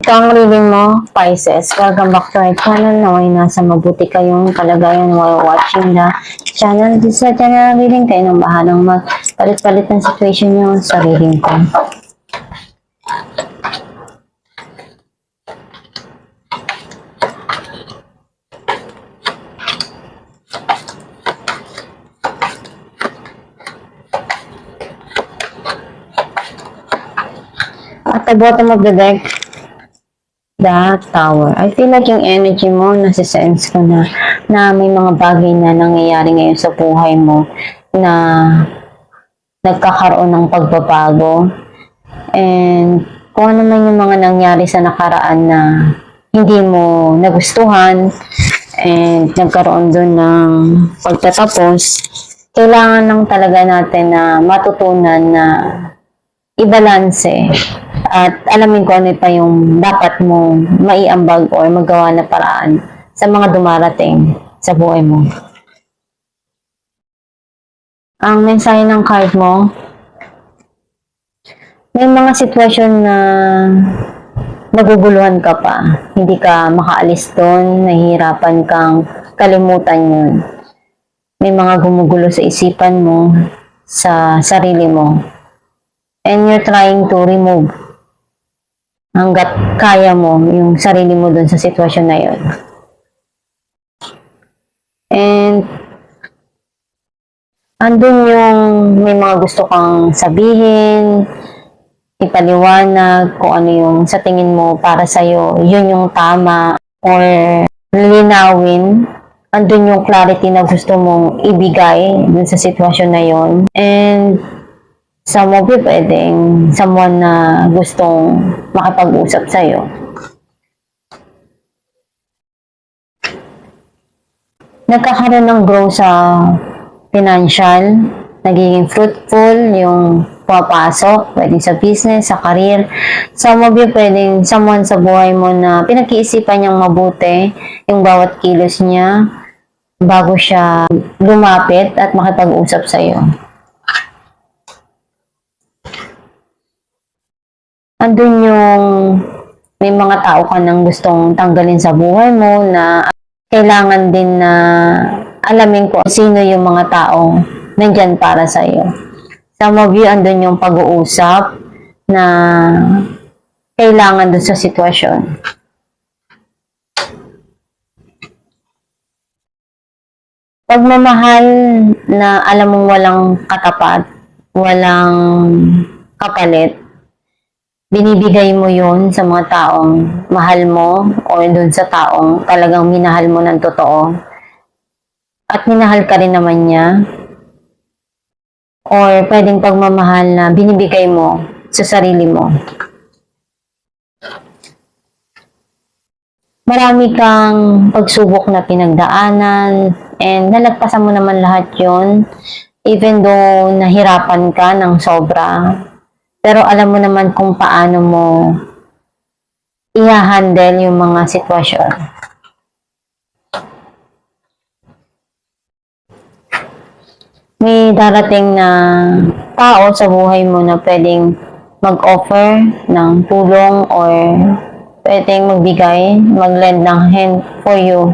Kang reading mo, Pisces. Welcome back to my channel. Naway nasa mabuti kayong kalagayan while watching the channel. Sa channel reading, kayo nang bahalang magpalit-palit ng situation nyo sa reading ko. At the bottom of the deck, the Tower. I feel like yung energy mo, nasisense ko na may mga bagay na nangyayari ngayon sa buhay mo na nagkakaroon ng pagbabago. And kung ano man yung mga nangyari sa nakaraan na hindi mo nagustuhan and nagkaroon doon ng pagtatapos, kailangan lang talaga natin na matutunan na i-balanse at alamin ko ano pa yung dapat mong maiambag o magawa na paraan sa mga dumarating sa buhay mo. Ang mensahe ng card mo, may mga sitwasyon na naguguluhan ka pa, hindi ka makaalis doon, nahihirapan kang kalimutan yun. May mga gumugulo sa isipan mo, sa sarili mo, and you're trying to remove hanggat kaya mo yung sarili mo dun sa sitwasyon na yun. And andun yung may mga gusto kang sabihin, ipaliwanag kung ano yung sa tingin mo para sa'yo, yun yung tama, or linawin. Andun yung clarity na gusto mong ibigay dun sa sitwasyon na yun. And some of you pwedeng someone na gustong makipag-usap sa'yo. Nagkakaroon ng growth sa financial, nagiging fruitful yung pumapasok, pwedeng sa business, sa career. Some of you pwedeng someone sa buhay mo na pinag-iisipan niyang mabuti yung bawat kilos niya bago siya lumapit at makipag-usap sa'yo. Andun yung may mga tao ka nang gustong tanggalin sa buhay mo na kailangan din na alamin ko sino yung mga tao nandyan para sa iyo. Some of you, andun yung pag-uusap na kailangan dun sa sitwasyon. Pagmamahal na alam mong walang katapat, walang kapalit, binibigay mo yun sa mga taong mahal mo o dun sa taong talagang minahal mo ng totoo. At minahal ka rin naman niya. Or pwedeng pagmamahal na binibigay mo sa sarili mo. Marami kang pagsubok na pinagdaanan and nalagpasan mo naman lahat yun even though nahirapan ka ng sobra. Pero alam mo naman kung paano mo i-handle yung mga sitwasyon. May darating na tao sa buhay mo na pwedeng mag-offer ng tulong or pwedeng magbigay, mag-lend ng hand for you.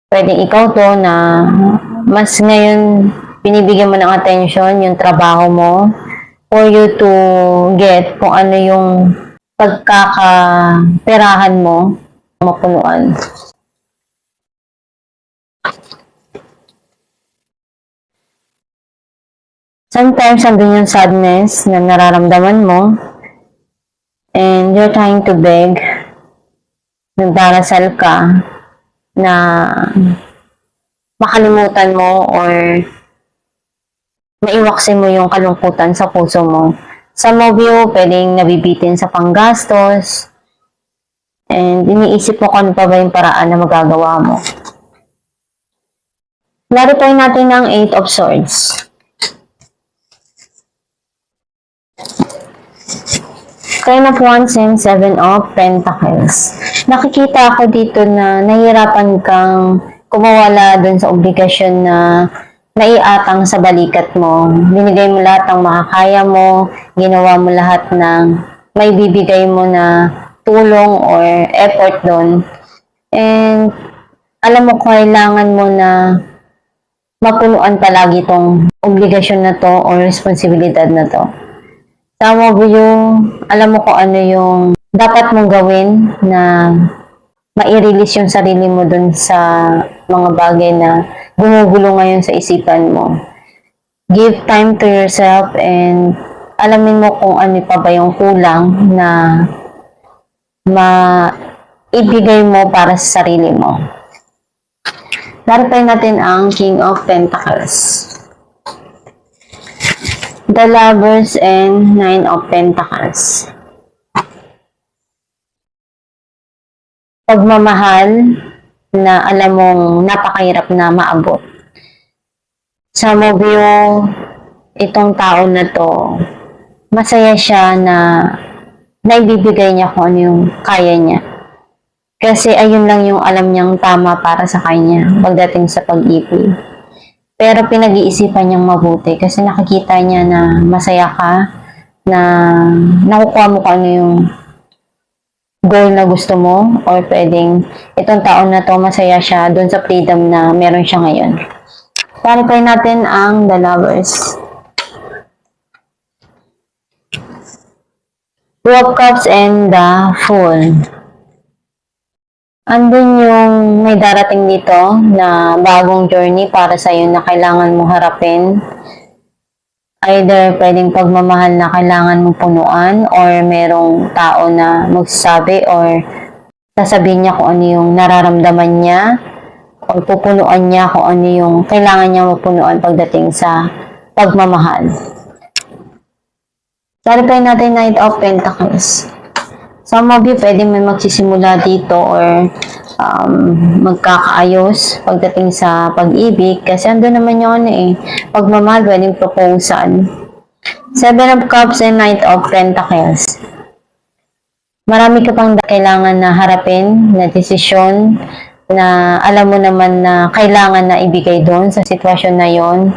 Pwedeng ikaw to na mas ngayon binibigyan mo ng attention yung trabaho mo for you to get kung ano yung pagkakaperahan mo mapunuan. Sometimes andun yung sadness na nararamdaman mo and you're trying to beg, nagdarasal ka na makalimutan mo or maiwaksin mo yung kalungkutan sa puso mo. Some of you, pwedeng nabibitin sa panggastos. And iniisip mo kung ano pa ba yung paraan na magagawa mo. Clarify natin ang 8 of Swords. Queen of Wands and 7 of Pentacles. Nakikita ako dito na nahihirapan kang kumawala dun sa obligasyon na naiatang sa balikat mo. Binigay mo lahat ng makakaya mo, ginawa mo lahat ng may bibigay mo na tulong or effort doon. And alam mo, kailangan mo na mapunuan palagi tong obligasyon na to o responsibilidad na to. Some of you, alam mo kung ano yung dapat mong gawin na mai-release yung sarili mo dun sa mga bagay na gumugulo ngayon sa isipan mo. Give time to yourself and alamin mo kung ano pa ba yung kulang na maibigay mo para sa sarili mo. Clarify natin ang King of Pentacles, the Lovers, and Nine of Pentacles. Pagmamahal na alam mong napakahirap na maabot. Some of you, itong tao na to, masaya siya na naibibigay niya kung ano yung kaya niya. Kasi ayun lang yung alam niyang tama para sa kanya pagdating sa pag-ibig. Pero pinag-iisipan niyang mabuti kasi nakikita niya na masaya ka, na nakukuha mo kung ano yung goal na gusto mo, or pwedeng itong taon na to masaya siya doon sa freedom na meron siya ngayon. Clarify natin ang The Lovers. Two of Cups and the Fool. Andun yung may darating dito na bagong journey para sa iyo na kailangan mo harapin. Either pwedeng pagmamahal na kailangan mong punuan, or merong tao na magsasabi or sasabihin niya kung ano yung nararamdaman niya, or pupunuan niya kung ano yung kailangan niya mapunuan pagdating sa pagmamahal. Clarify natin Knight of Pentacles. Some of you, pwede may magsisimula dito or magkakaayos pagdating sa pag-ibig. Kasi ando naman yung pagmamahal, pwedeng proposal. Seven of Cups and Knight of Pentacles. Marami ka pang kailangan na harapin, na desisyon, na alam mo naman na kailangan na ibigay doon sa sitwasyon na yon.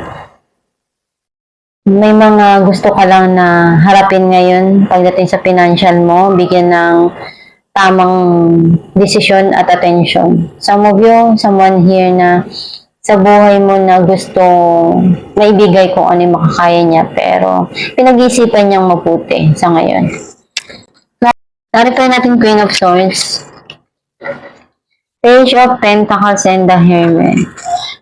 May mga gusto ka lang na harapin ngayon pagdating sa financial mo, bigyan ng tamang desisyon at attention. Some of you, someone here na sa buhay mo na gusto maibigay kung ano yung makakaya niya, pero pinag-iisipan niyang mabuti sa ngayon. Clarify natin Queen of Swords, Page of Pentacles, and the Hermit.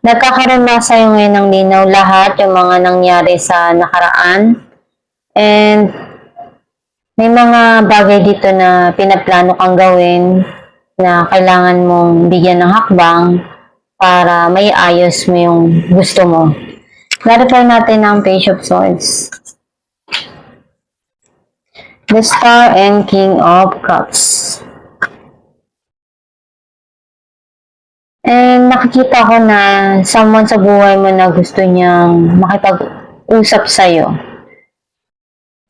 Nagkakaroon na sa'yo ngayon ng linaw lahat yung mga nangyari sa nakaraan. And may mga bagay dito na pinaplano kang gawin na kailangan mong bigyan ng hakbang para may ayos mo yung gusto mo. Clarify natin ang Page of Swords, the Star, and King of Cups. And nakikita ko na someone sa buhay mo na gusto niyang makipag-usap sa'yo.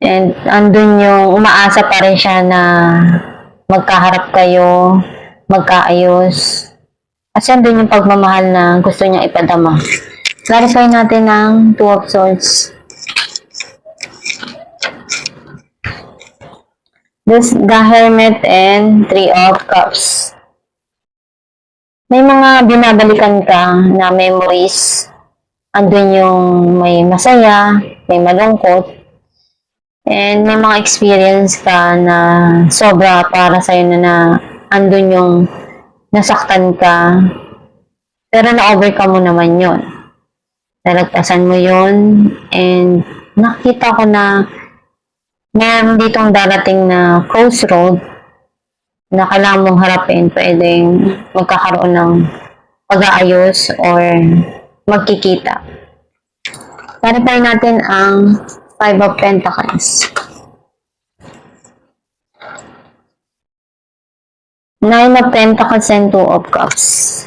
And andun yung umaasa pa rin siya na magkaharap kayo, magkaayos. At andun yung pagmamahal na gusto niya ipadama. Clarify natin ang Two of Swords, the Hermit, and Three of Cups. May mga binabalikan ka na memories. Andun yung may masaya, may malungkot, and may mga experience ka na sobra para sa'yo na andun yung nasaktan ka, pero na-overcome mo naman yun. Nalagpasan mo yun, and nakita ko na meron ditong darating na crossroad na kailangan mong harapin. Pwedeng magkakaroon ng pag-aayos or magkikita. Clarify natin ang Five of Pentacles, Nine of Pentacles, and Two of Cups.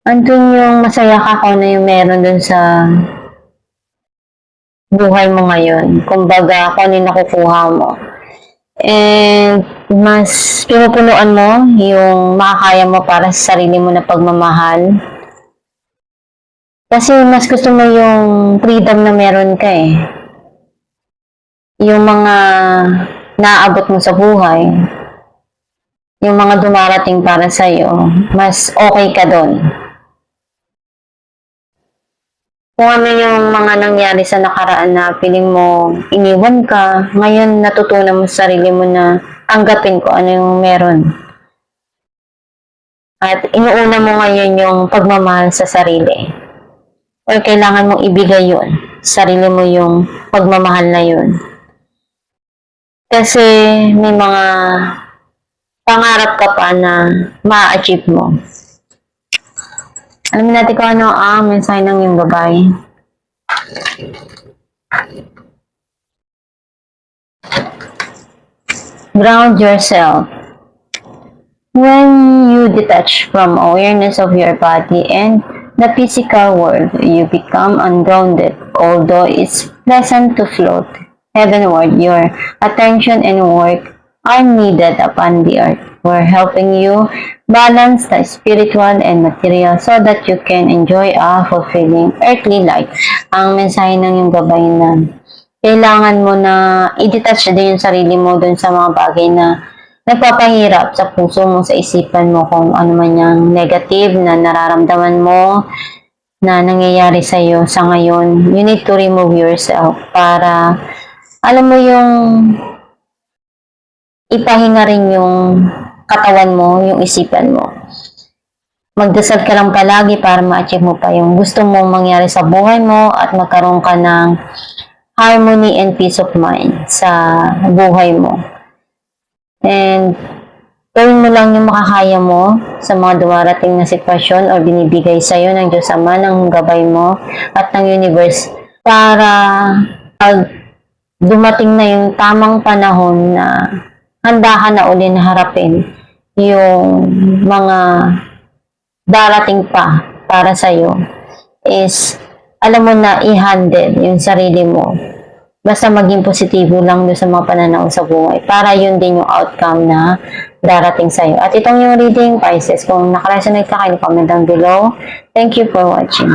Andun yung masaya ka kung ano yung meron dun sa buhay mo ngayon. Kumbaga, kung ano yung nakukuha mo. And mas pinupunuan mo yung makakaya mo para sa sarili mo na pagmamahal. Kasi mas gusto mo yung freedom na meron ka Yung mga naaabot mo sa buhay, yung mga dumarating para sa'yo, mas okay ka doon. Kung ano yung mga nangyari sa nakaraan na piling mo iniwan ka, ngayon natutunan mo sa sarili mo na tanggapin ko ano yung meron. At inuuna mo ngayon yung pagmamahal sa sarili. Or kailangan mong ibigay yun. Sarili mo yung pagmamahal na yun. Kasi may mga pangarap ka pa na ma-achieve mo. Alamin natin kung ano ang mensahe ng yung babae. Ground yourself. When you detach from awareness of your body and the physical world, you become ungrounded. Although it's pleasant to float heavenward, your attention and work are needed upon the earth. We're helping you balance the spiritual and material so that you can enjoy a fulfilling earthly life. Ang mensahe ng yung gabay na kailangan mo na i-detach din yung sarili mo dun sa mga bagay na nagpapahirap sa puso mo, sa isipan mo, kung ano man yung negative na nararamdaman mo na nangyayari sa iyo sa ngayon. You need to remove yourself para alam mo yung ipahinga rin yung katawan mo, yung isipan mo. Magdasal ka lang palagi para ma-achieve mo pa yung gusto mong mangyari sa buhay mo at magkaroon ka ng harmony and peace of mind sa buhay mo. And gawin mo lang yung makakaya mo sa mga dumarating na sitwasyon o binibigay sa'yo ng Diyos Ama, ng gabay mo at ng universe para pag dumating na yung tamang panahon na handa ka na uli na harapin yung mga darating pa para sa'yo, is alam mo na i-handle yung sarili mo. Basta maging positibo lang doon sa mga pananaw sa buhay para yun din yung outcome na darating sa'yo. At itong yung reading, Pisces, kung nakaresonate ka kayo, comment down below. Thank you for watching.